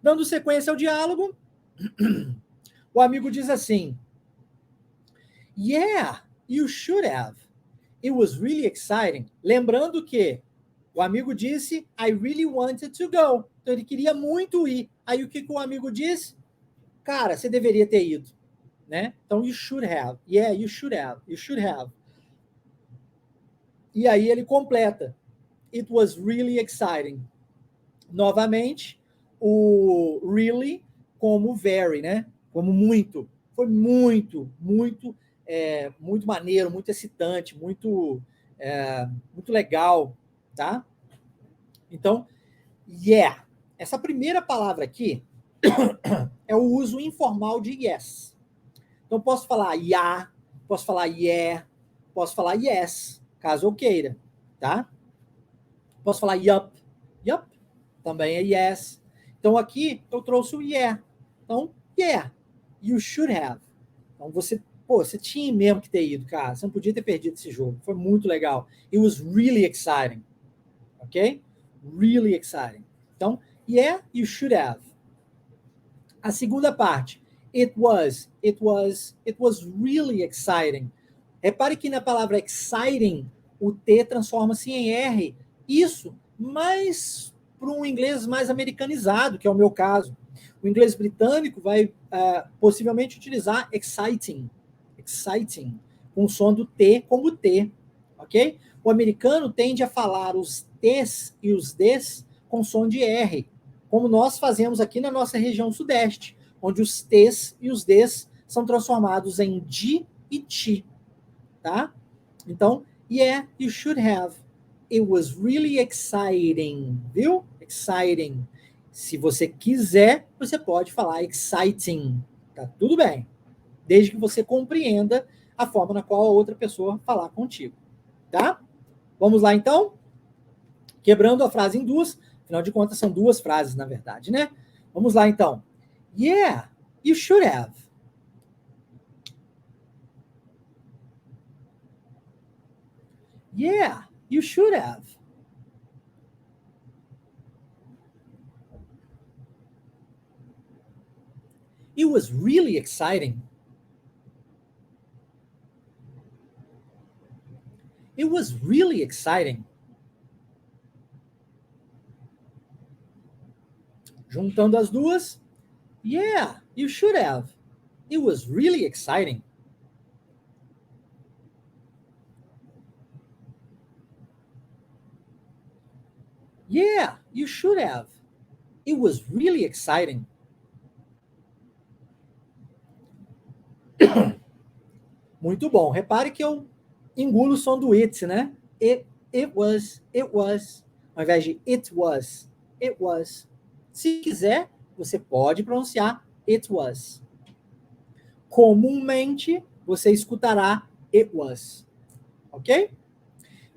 Dando sequência ao diálogo, o amigo diz assim: Yeah, you should have. It was really exciting. Lembrando que o amigo disse, I really wanted to go. Então ele queria muito ir. Aí o que o amigo disse? Cara, você deveria ter ido. Né? Então, you should have. Yeah, you should have. You should have. E aí ele completa. It was really exciting. Novamente, o really como very, né? Como muito. Foi muito maneiro, muito excitante, muito legal, tá? Então, yeah. Essa primeira palavra aqui é o uso informal de yes. Então, posso falar yeah, posso falar yeah, posso falar yes, caso eu queira, tá? Posso falar yup, yup, também é yes. Então, aqui eu trouxe o yeah. Então, yeah, you should have. Então, você tinha mesmo que ter ido, cara. Você não podia ter perdido esse jogo. Foi muito legal. It was really exciting. Ok? Really exciting. Então, yeah, you should have. A segunda parte. It was really exciting. Repare que na palavra exciting, o T transforma-se em R. Isso, mas para um inglês mais americanizado, que é o meu caso. O inglês britânico vai possivelmente utilizar exciting, com o som do T como T, ok? O americano tende a falar os T's e os D's com som de R, como nós fazemos aqui na nossa região sudeste, onde os T's e os D's são transformados em D e T, tá? Então, yeah, you should have. It was really exciting, viu? Exciting. Se você quiser, você pode falar exciting, tá tudo bem, desde que você compreenda a forma na qual a outra pessoa falar contigo, tá? Vamos lá, então? Quebrando a frase em duas, afinal de contas, são duas frases, na verdade, né? Vamos lá, então. Yeah, you should have. Yeah, you should have. It was really exciting. It was really exciting. Juntando as duas. Yeah, you should have. It was really exciting. Yeah, you should have. It was really exciting. Muito bom. Repare que eu engulo o som do it, né? It was. Ao invés de it was. It was. Se quiser, você pode pronunciar it was. Comumente, você escutará it was. Ok?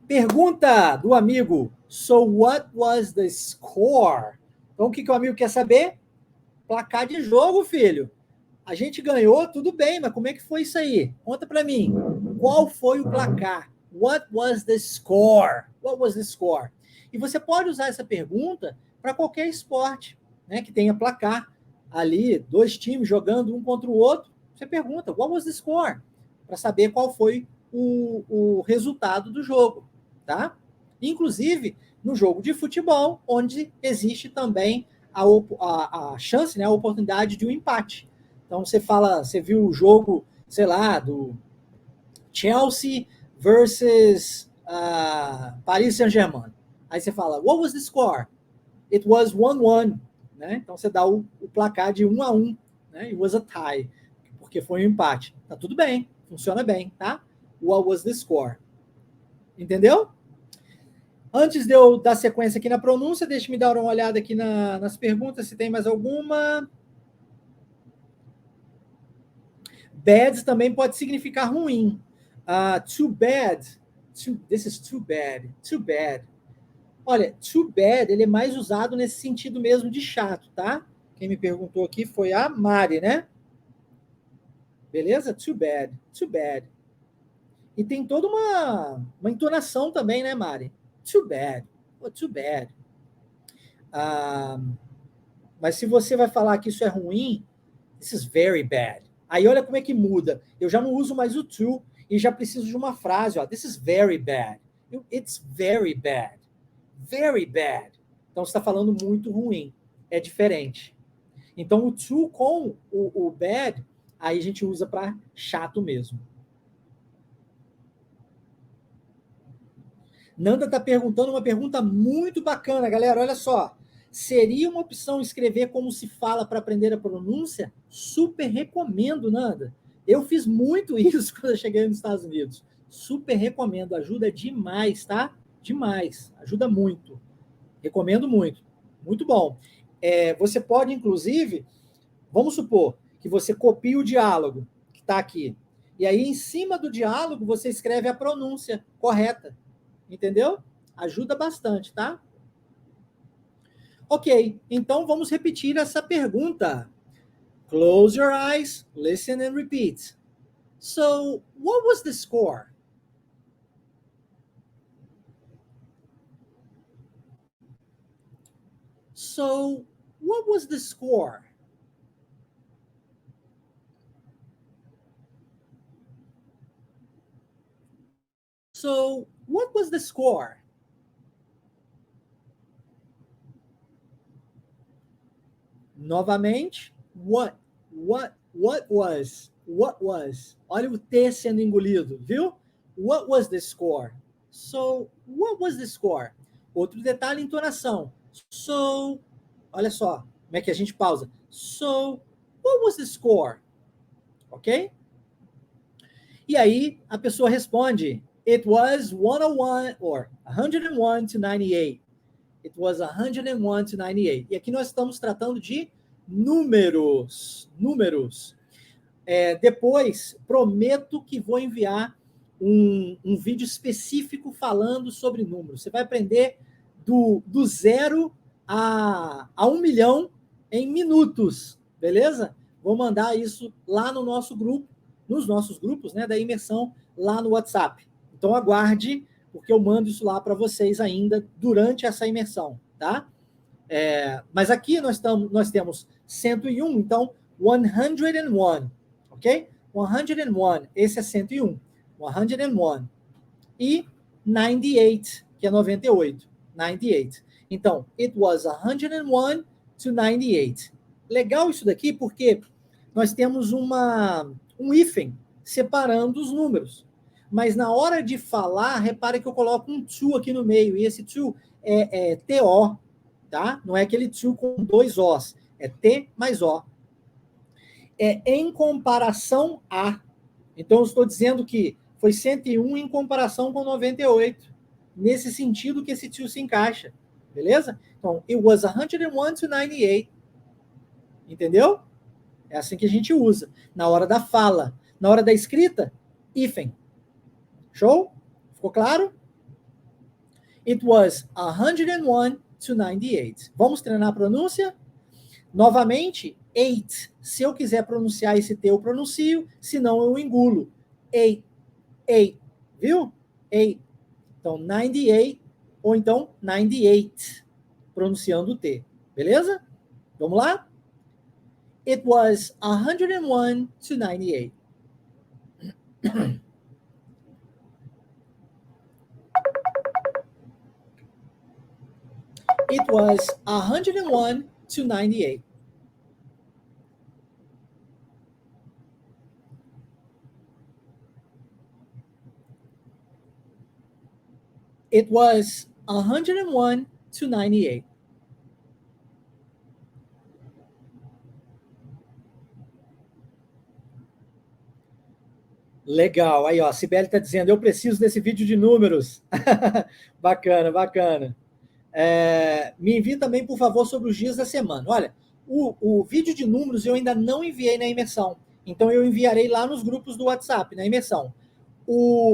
Pergunta do amigo. So what was the score? Então, o que o amigo quer saber? Placar de jogo, filho. A gente ganhou, tudo bem, mas como é que foi isso aí? Conta para mim. Qual foi o placar? What was the score? What was the score? E você pode usar essa pergunta para qualquer esporte, né, que tenha placar. Ali, dois times jogando um contra o outro. Você pergunta, what was the score? Para saber qual foi o resultado do jogo, tá? Inclusive, no jogo de futebol, onde existe também a chance, né, a oportunidade de um empate. Então você viu o jogo, sei lá, do Chelsea versus Paris Saint-Germain. Aí você fala, what was the score? It was 1-1, né? Então você dá o placar de 1-1, né? It was a tie, porque foi um empate. Tá tudo bem, funciona bem, tá? What was the score? Entendeu? Antes de eu dar sequência aqui na pronúncia, deixe-me dar uma olhada aqui nas perguntas, se tem mais alguma. Bad também pode significar ruim. Too bad. This is too bad. Too bad. Olha, too bad, ele é mais usado nesse sentido mesmo de chato, tá? Quem me perguntou aqui foi a Mari, né? Beleza? Too bad. Too bad. E tem toda uma entonação também, né, Mari? Too bad. Oh, too bad. Mas se você vai falar que isso é ruim, this is very bad. Aí olha como é que muda. Eu já não uso mais o to e já preciso de uma frase, ó, this is very bad. It's very bad. Very bad. Então você está falando muito ruim. É diferente. Então o to com o bad, aí a gente usa para chato mesmo. Nanda está perguntando uma pergunta muito bacana, galera. Olha só. Seria uma opção escrever como se fala para aprender a pronúncia? Super recomendo, Nanda. Eu fiz muito isso quando eu cheguei nos Estados Unidos. Super recomendo. Ajuda demais, tá? Demais. Ajuda muito. Recomendo muito. Muito bom. Você pode, inclusive, vamos supor que você copie o diálogo que está aqui. E aí, em cima do diálogo, você escreve a pronúncia correta. Entendeu? Ajuda bastante, tá? Ok, então vamos repetir essa pergunta. Close your eyes, listen and repeat. So, what was the score? So, what was the score? So, what was the score? Novamente, what was? Olha o T sendo engolido, viu? What was the score? So, what was the score? Outro detalhe, entonação. So, olha só, como é que a gente pausa. So, what was the score? Ok? E aí, a pessoa responde, it was 101 or 101 to 98. It was 101 to 98. E aqui nós estamos tratando de números. Depois, prometo que vou enviar um vídeo específico falando sobre números. Você vai aprender do 0 a 1 milhão em minutos, beleza? Vou mandar isso lá no nosso grupo, nos nossos grupos, né, da imersão, lá no WhatsApp. Então, aguarde, porque eu mando isso lá para vocês ainda durante essa imersão, tá? Mas aqui nós temos 101, então 101, ok? 101, esse é 101. 101. E 98, que é 98. 98. Então, it was 101 to 98. Legal isso daqui porque nós temos um hífen separando os números. Mas na hora de falar, repare que eu coloco um to aqui no meio, e esse to é TO, tá? Não é aquele to com 2 Os, é T mais O. É em comparação a. Então, eu estou dizendo que foi 101 em comparação com 98. Nesse sentido que esse to se encaixa. Beleza? Então, it was 101 to 98. Entendeu? É assim que a gente usa. Na hora da fala. Na hora da escrita, hífen. Show? Ficou claro? It was 101 to 98. Vamos treinar a pronúncia? Novamente, 8. Se eu quiser pronunciar esse T, eu pronuncio. Se não, eu engulo. 8. 8. Viu? 8. Então, 98 ou então 98. Pronunciando o T. Beleza? Vamos lá? It was 101 to 98. It was 101 to 98. It was 101 to 98. Legal. Aí, ó, a Sibeli está dizendo, eu preciso desse vídeo de números. Bacana, bacana. Me envie também, por favor, sobre os dias da semana. Olha, o vídeo de números eu ainda não enviei na imersão. Então, eu enviarei lá nos grupos do WhatsApp, na imersão.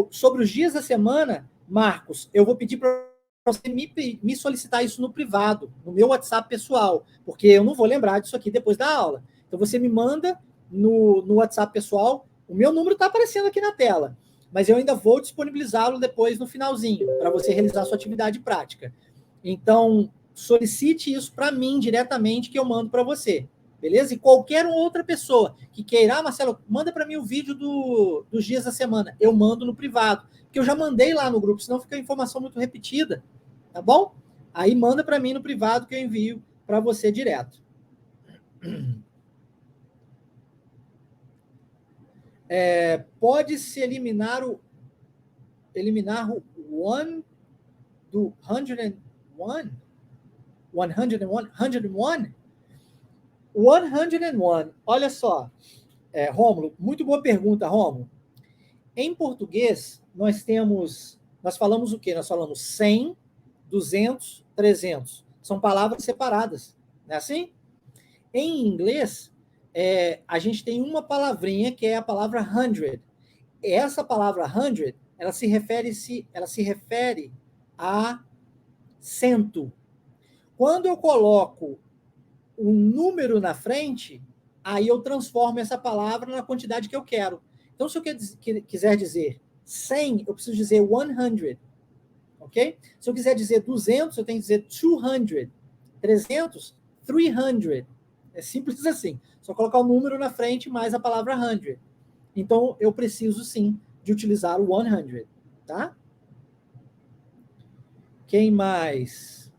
Sobre os dias da semana, Marcos, eu vou pedir para você me solicitar isso no privado, no meu WhatsApp pessoal, porque eu não vou lembrar disso aqui depois da aula. Então, você me manda no WhatsApp pessoal. O meu número está aparecendo aqui na tela, mas eu ainda vou disponibilizá-lo depois no finalzinho, para você realizar a sua atividade prática. Então, solicite isso para mim diretamente, que eu mando para você. Beleza? E qualquer outra pessoa que queira, Marcelo, manda para mim o vídeo dos dias da semana. Eu mando no privado. Porque eu já mandei lá no grupo, senão fica a informação muito repetida. Tá bom? Aí manda para mim no privado que eu envio para você direto. Pode-se eliminar o one do 101? 101? 101. Olha só, Rômulo, muito boa pergunta, Rômulo. Em português, nós falamos o quê? Nós falamos 100, 200, 300. São palavras separadas, não é assim? Em inglês, a gente tem uma palavrinha que é a palavra 100. Essa palavra 100, ela se refere a 100. Quando eu coloco um número na frente, aí eu transformo essa palavra na quantidade que eu quero. Então, se eu quiser dizer 100, eu preciso dizer 100, ok? Se eu quiser dizer 200, eu tenho que dizer 200. 300, 300. É simples assim. Só colocar o número na frente mais a palavra 100. Então, eu preciso, sim, de utilizar o 100, tá? Quem mais?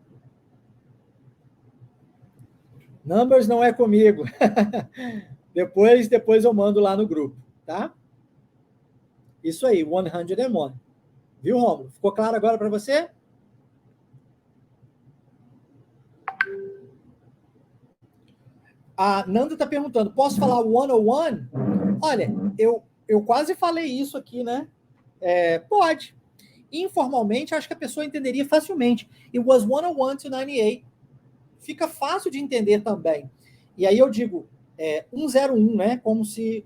Numbers não é comigo. depois eu mando lá no grupo, tá? Isso aí, 101. Viu, Rômulo? Ficou claro agora para você? A Nanda está perguntando, posso falar 101? Olha, eu quase falei isso aqui, né? Pode. Informalmente, acho que a pessoa entenderia facilmente. It was 101 to 98. Fica fácil de entender também. E aí eu digo 101, né?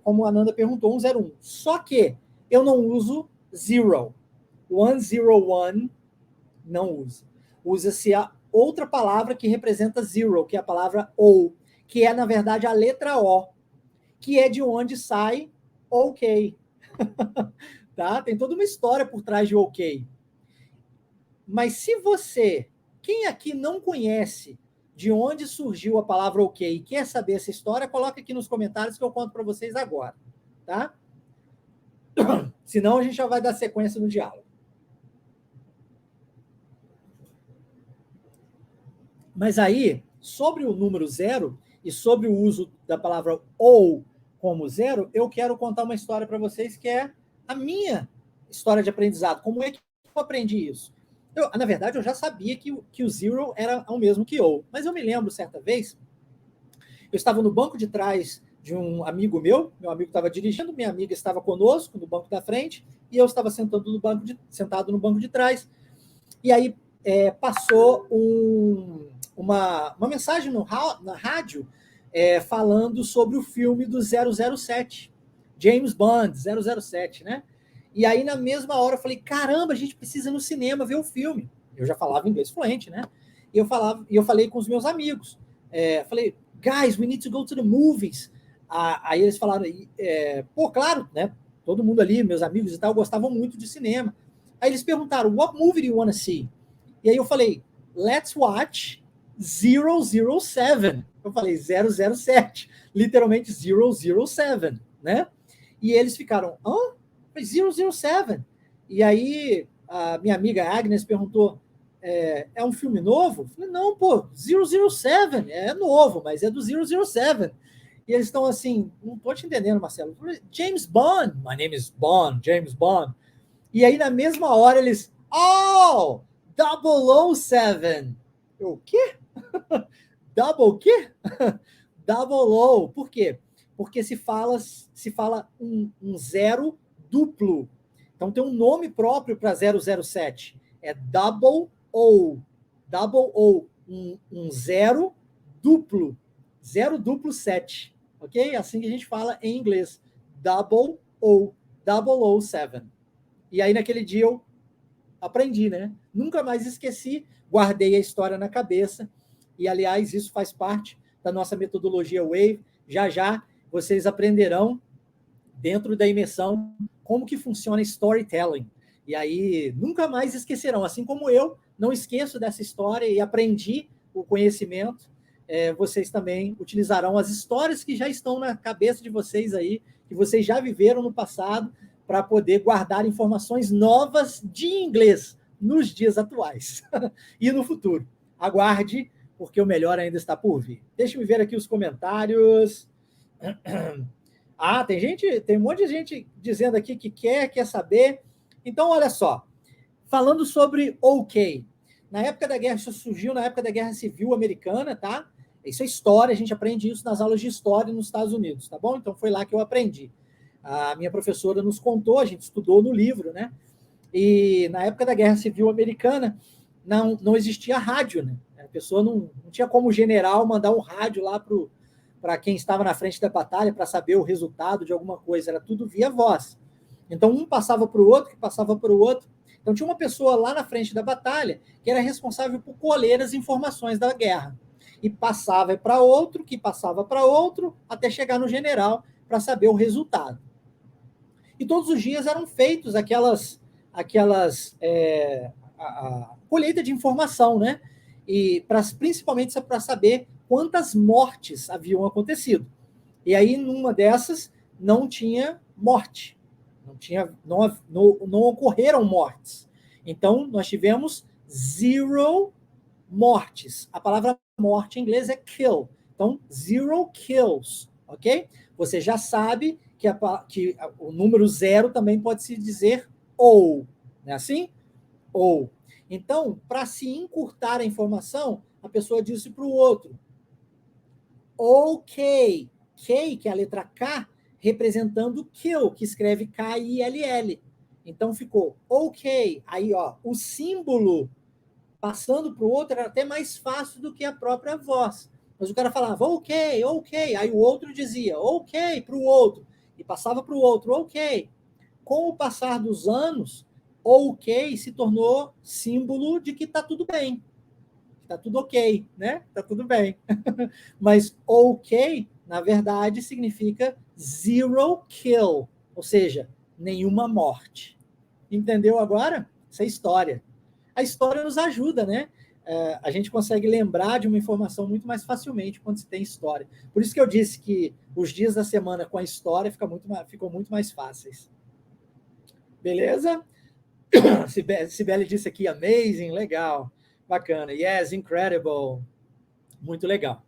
Como a Nanda perguntou, 101. Só que eu não uso zero. 101 não usa. Usa-se a outra palavra que representa zero, que é a palavra O, que é, na verdade, a letra O, que é de onde sai OK. Tá? Tem toda uma história por trás de OK. Mas se quem aqui não conhece de onde surgiu a palavra OK e quer saber essa história, coloca aqui nos comentários que eu conto para vocês agora, tá? Senão a gente já vai dar sequência no diálogo. Mas aí, sobre o número 0 e sobre o uso da palavra ou como 0, eu quero contar uma história para vocês que é a minha história de aprendizado. Como é que eu aprendi isso? Na verdade, eu já sabia que o zero era o mesmo que ou, mas eu me lembro, certa vez, eu estava no banco de trás de um amigo meu amigo estava dirigindo, minha amiga estava conosco no banco da frente, e eu estava sentado no banco de trás, e aí passou uma mensagem na rádio falando sobre o filme do 007, James Bond, 007, né? E aí, na mesma hora, eu falei, caramba, a gente precisa ir no cinema ver o filme. Eu já falava inglês fluente, né? E eu falei com os meus amigos. Falei, guys, we need to go to the movies. Aí eles falaram, claro, né? Todo mundo ali, meus amigos e tal, gostavam muito de cinema. Aí eles perguntaram, what movie do you want to see? E aí eu falei, let's watch 007. Eu falei 007, literalmente 007, né? E eles ficaram, hã? 007. E aí a minha amiga Agnes perguntou, é um filme novo? Eu falei, não, pô, 007, é novo, mas é do 007. E eles estão assim, não tô te entendendo, Marcelo. James Bond, my name is Bond, James Bond. E aí na mesma hora eles, 007. Eu, o quê? Double o quê? Double O. Por quê? Porque se fala um zero duplo. Então tem um nome próprio para 007. É Double O. Double O. Um zero duplo. Zero duplo 7. Ok? Assim que a gente fala em inglês. Double O. 007. E aí naquele dia eu aprendi, né? Nunca mais esqueci, guardei a história na cabeça. E, aliás, isso faz parte da nossa metodologia Wave. Já vocês aprenderão, dentro da imersão, como que funciona storytelling. E aí, nunca mais esquecerão. Assim como eu não esqueço dessa história e aprendi o conhecimento, vocês também utilizarão as histórias que já estão na cabeça de vocês aí, que vocês já viveram no passado, para poder guardar informações novas de inglês nos dias atuais e no futuro. Aguarde, porque o melhor ainda está por vir. Deixa eu ver aqui os comentários. Ah, tem um monte de gente dizendo aqui que quer saber. Então, olha só, falando sobre OK. Na época da guerra, isso surgiu na época da Guerra Civil Americana, tá? Isso é história, a gente aprende isso nas aulas de história nos Estados Unidos, tá bom? Então foi lá que eu aprendi. A minha professora nos contou, a gente estudou no livro, né? E na época da Guerra Civil Americana, não existia rádio, né? A pessoa não tinha como o general mandar um rádio lá para quem estava na frente da batalha para saber o resultado de alguma coisa, era tudo via voz. Então um passava para o outro, que passava para o outro. Então tinha uma pessoa lá na frente da batalha que era responsável por colher as informações da guerra. E passava para outro, que passava para outro, até chegar no general para saber o resultado. E todos os dias eram feitos a colheita de informação, né? E principalmente para saber quantas mortes haviam acontecido. E aí, numa dessas, não tinha morte. Não ocorreram mortes. Então, nós tivemos 0 mortes. A palavra morte em inglês é kill. Então, 0 kills, ok? Você já sabe que o número 0 também pode se dizer ou, não é assim? Ou. Então, para se encurtar a informação, a pessoa disse para o outro, ok, K, que é a letra K, representando kill, que escreve K-I-L-L. Então ficou ok. Aí, ó, o símbolo passando para o outro era até mais fácil do que a própria voz. Mas o cara falava ok, ok. Aí o outro dizia ok para o outro. E passava para o outro ok. Com o passar dos anos, ok se tornou símbolo de que está tudo bem. Está tudo ok, né? Está tudo bem. Mas ok, na verdade, significa 0 kill, ou seja, nenhuma morte. Entendeu agora? Isso é história. A história nos ajuda, né? A gente consegue lembrar de uma informação muito mais facilmente quando se tem história. Por isso que eu disse que os dias da semana com a história ficam muito mais fáceis. Beleza? Sibeli disse aqui, amazing, legal, bacana. Yes, incredible. Muito legal.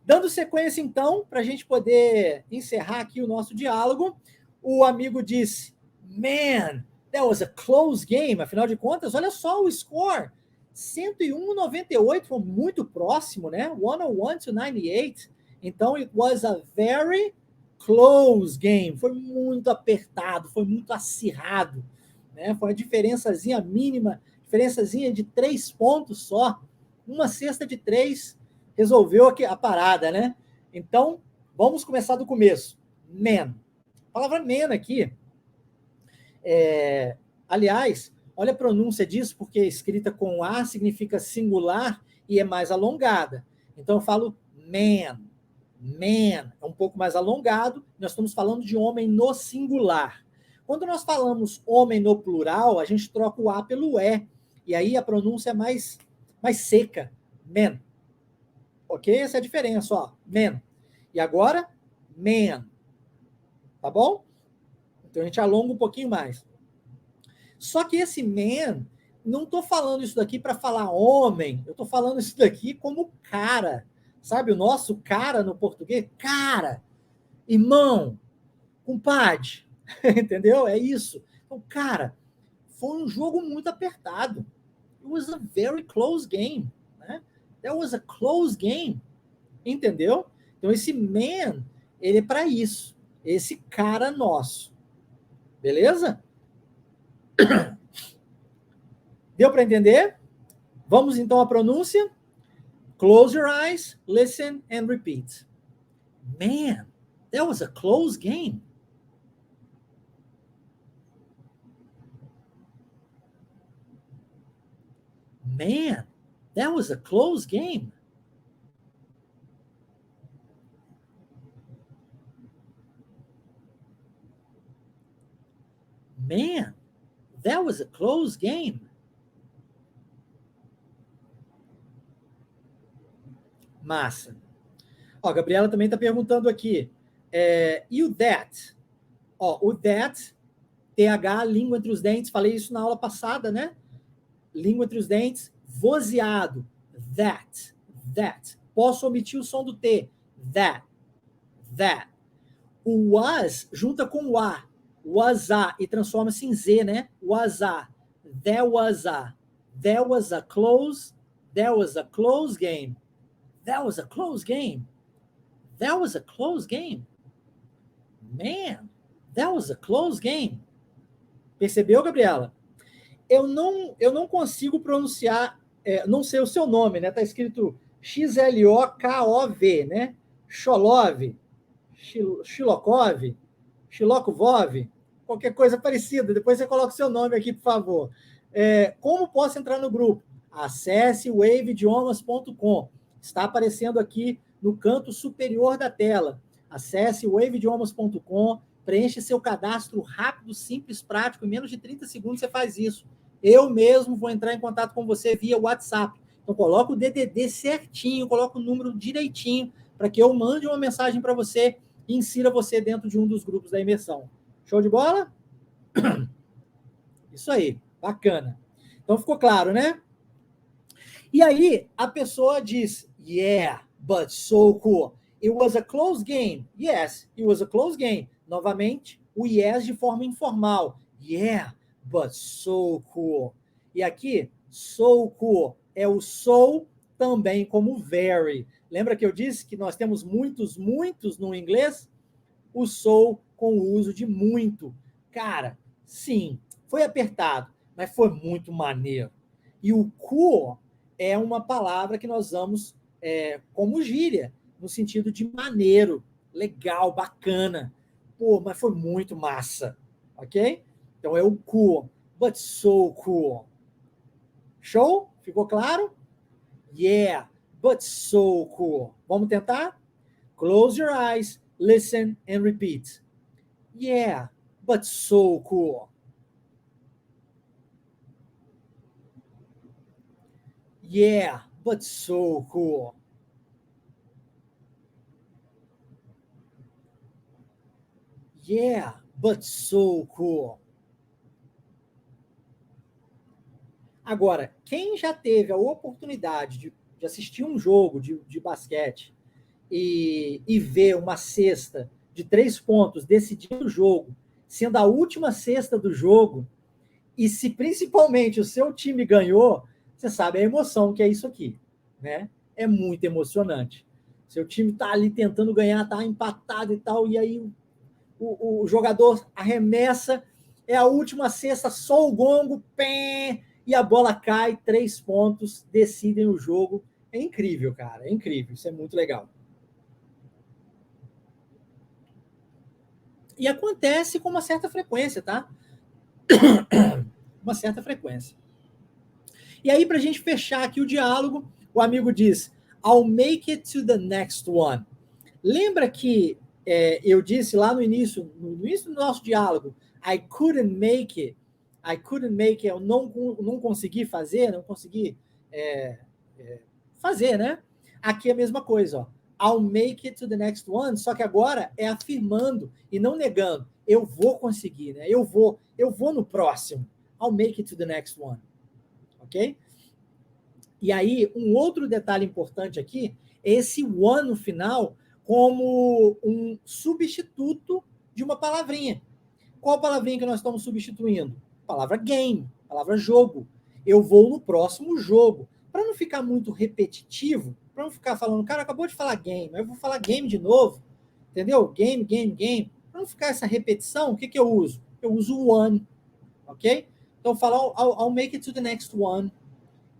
Dando sequência, então, para a gente poder encerrar aqui o nosso diálogo, o amigo disse, man, that was a close game. Afinal de contas, olha só o score. 101-98, foi muito próximo, né? 101-98. Então, it was a very close game. Foi muito apertado, foi muito acirrado. Né? Foi uma diferençazinha mínima, diferençazinha de 3 pontos só. Uma cesta de 3 resolveu a parada, né? Então, vamos começar do começo. Man. A palavra man aqui, aliás, olha a pronúncia disso, porque escrita com A significa singular e é mais alongada. Então, eu falo man. Man é um pouco mais alongado, nós estamos falando de homem no singular. Quando nós falamos homem no plural, a gente troca o A pelo E aí a pronúncia é mais seca. Man. Ok? Essa é a diferença, ó. Man. E agora, man. Tá bom? Então a gente alonga um pouquinho mais. Só que esse man, não estou falando isso daqui para falar homem, eu estou falando isso daqui como cara. Sabe o nosso cara no português? Cara, irmão, compadre. Entendeu? É isso. Então, cara, foi um jogo muito apertado. It was a very close game. Né? That was a close game. Entendeu? Então, esse man, ele é para isso. Esse cara nosso. Beleza? Deu para entender? Vamos então à pronúncia. Close your eyes, listen and repeat. Man, that was a close game. Man, that was a close game. Man, that was a close game. Massa. Ó, a Gabriela também está perguntando aqui. E o that? Ó, o that, TH, língua entre os dentes, falei isso na aula passada, né? Língua entre os dentes, vozeado. That. Posso omitir o som do T. That. O was junta com o a. Was a e transforma-se em Z, né? Was a. There was a close game. That was a close game. Man, that was a close game. Percebeu, Gabriela? Eu não consigo pronunciar, não sei o seu nome, né? Tá escrito XLOKOV, né? Xolov, Shilokov, Shilokovov, qualquer coisa parecida. Depois você coloca o seu nome aqui, por favor. Como posso entrar no grupo? Acesse waveidiomas.com. Está aparecendo aqui no canto superior da tela. Acesse waveidiomas.com, preenche seu cadastro rápido, simples, prático, em menos de 30 segundos você faz isso. Eu mesmo vou entrar em contato com você via WhatsApp. Então, coloca o DDD certinho, coloca o número direitinho, para que eu mande uma mensagem para você e insira você dentro de um dos grupos da imersão. Show de bola? Isso aí, bacana. Então, ficou claro, né? E aí, a pessoa diz, yeah, but so cool. It was a close game. Yes, it was a close game. Novamente, o yes de forma informal. Yeah, but so cool. E aqui, so cool é o so também como very. Lembra que eu disse que nós temos muitos no inglês? O so com o uso de muito. Cara, sim, foi apertado, mas foi muito maneiro. E o cool é uma palavra que nós usamos como gíria, no sentido de maneiro, legal, bacana. Pô, mas foi muito massa, ok? Então é o cool, but so cool. Show? Ficou claro? Yeah, but so cool. Vamos tentar? Close your eyes, listen and repeat. Yeah, but so cool. Yeah, but so cool. Yeah, but so cool. Agora, quem já teve a oportunidade de assistir um jogo de basquete e ver uma cesta de 3 pontos decidindo o jogo, sendo a última cesta do jogo, e se principalmente o seu time ganhou, você sabe a emoção que é isso aqui, né? É muito emocionante. Seu time tá ali tentando ganhar, tá empatado e tal, e aí o jogador arremessa, é a última cesta, só o gongo, pé, e a bola cai, 3 pontos, decidem o jogo. É incrível, cara, é incrível, isso é muito legal. E acontece com uma certa frequência, tá? Uma certa frequência. E aí, para a gente fechar aqui o diálogo, o amigo diz, I'll make it to the next one. Lembra que eu disse lá no início do nosso diálogo, I couldn't make it, eu não consegui fazer, não consegui fazer, né? Aqui é a mesma coisa, ó. I'll make it to the next one, só que agora é afirmando e não negando. Eu vou conseguir, né? Eu vou no próximo. I'll make it to the next one. Ok? E aí, um outro detalhe importante aqui é esse one no final como um substituto de uma palavrinha. Qual palavrinha que nós estamos substituindo? Palavra game, palavra jogo. Eu vou no próximo jogo. Para não ficar muito repetitivo, para não ficar falando, cara, acabou de falar game, eu vou falar game de novo, entendeu? Game. Para não ficar essa repetição, o que eu uso? Eu uso one, ok? Então, eu falo, I'll make it to the next one.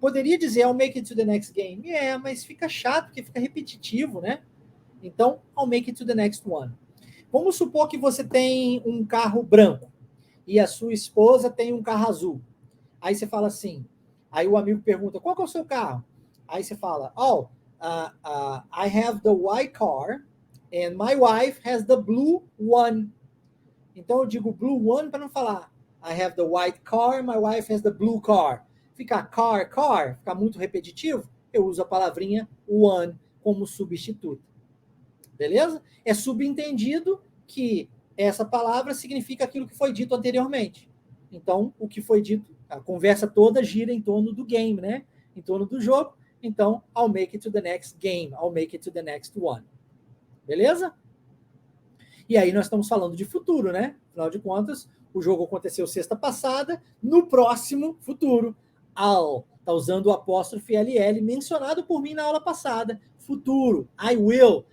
Poderia dizer, I'll make it to the next game. Mas fica chato, porque fica repetitivo, né? Então, I'll make it to the next one. Vamos supor que você tem um carro branco e a sua esposa tem um carro azul. Aí você fala assim, aí o amigo pergunta, qual que é o seu carro? Aí você fala, I have the white car and my wife has the blue one. Então eu digo blue one para não falar I have the white car, my wife has the blue car. Ficar car, ficar muito repetitivo, eu uso a palavrinha one como substituta. Beleza? É subentendido que essa palavra significa aquilo que foi dito anteriormente. Então, o que foi dito, a conversa toda gira em torno do game, né? Em torno do jogo. Então, I'll make it to the next game. I'll make it to the next one. Beleza? E aí nós estamos falando de futuro, né? Afinal de contas, o jogo aconteceu sexta passada, no próximo futuro. I'll está usando o apóstrofe LL mencionado por mim na aula passada. Futuro. I will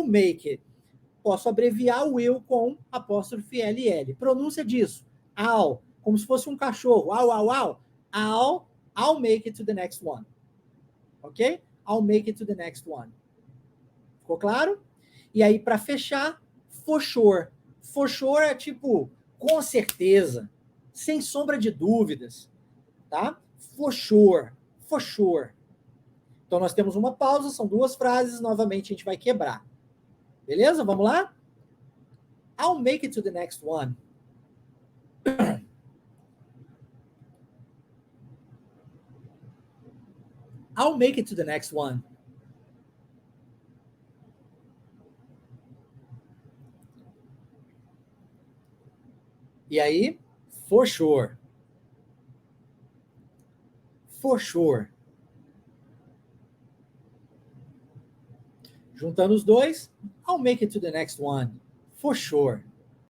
make it. Posso abreviar o will com apóstrofe LL. Pronúncia disso. I'll. Como se fosse um cachorro. I'll make it to the next one. Ok? I'll make it to the next one. Ficou claro? E aí, para fechar, for sure. For sure é tipo, com certeza, sem sombra de dúvidas, tá? For sure, for sure. Então, nós temos uma pausa, são duas frases, novamente a gente vai quebrar. Beleza? Vamos lá? I'll make it to the next one. I'll make it to the next one. E aí, for sure. For sure. Juntando os dois, I'll make it to the next one. For sure.